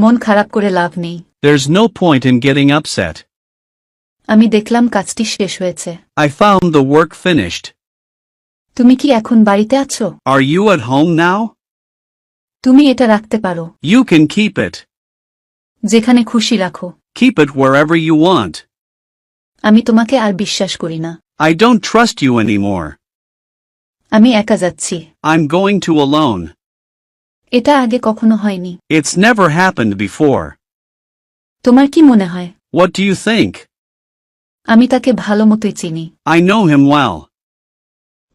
মন খারাপ করে লাভ নেই। There's no point in getting upset. আমি দেখলাম কাজটি শেষ হয়েছে। I found the work finished. তুমি কি এখন বাড়িতে আছো? Are you at home now? তুমি এটা রাখতে পারো। You can keep it. যেখানে খুশি রাখো। Keep it wherever you want. আমি তোমাকে আর বিশ্বাস করি না। I don't trust you anymore. আমি একা যাচ্ছি। I'm going to alone. এটা আগে কখনো হয়নি। It's never happened before. তোমার কি মনে হয়? What do you think? আমি তাকে ভালো মতোই চিনি। I know him well.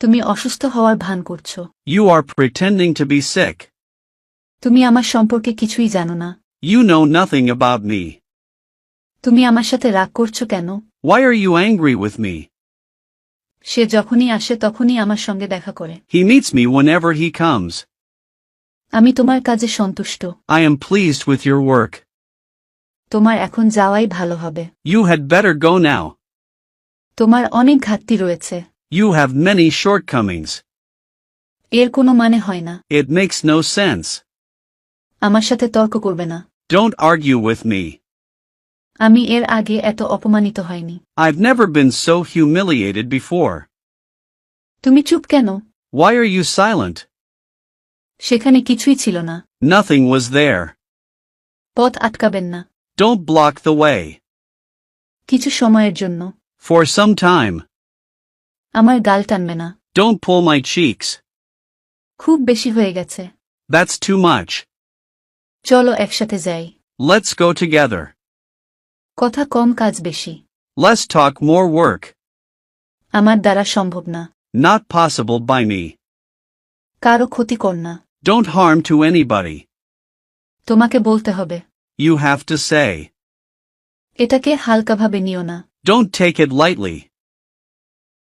তুমি অসুস্থ হওয়ার ভান করছো। You are pretending to be sick. তুমি আমার সম্পর্কে কিছুই জানো না। You know nothing about me. তুমি আমার সাথে রাগ করছো কেন? Why are you angry with me? সে যখনই আসে তখনই আমার সঙ্গে দেখা করে। He meets me whenever he comes. আমি তোমার কাজে সন্তুষ্ট। I am pleased with your work. তোমার এখন যাওয়াই ভালো হবে। You had better go now. তোমার অনেক ঘাটতি রয়েছে। You have many shortcomings. এর কোনো মানে হয় না। It makes no sense. আমার সাথে তর্ক করবে না। Don't argue with me. আমি এর আগে এত অপমানিত হয়নি। I've never been so humiliated before. তুমি চুপ কেন? Why are you silent? সেখানে কিছুই ছিল না। Nothing was there. পথ আটকাবেন না। Don't block the way. কিছু সময়ের জন্য। For some time. আমার গাল টানবে না। Don't pull my cheeks. খুব বেশি হয়ে গেছে। That's too much. চলো একসাথে যাই। Let's go together. কথা কম কাজ বেশি। Less talk, more work. আমার দ্বারা সম্ভব না। Not possible by me. কারো ক্ষতি কর না। Don't harm to anybody. তোমাকে বলতে হবে। You have to say. এটাকে হালকাভাবে নিও না। Don't take it lightly.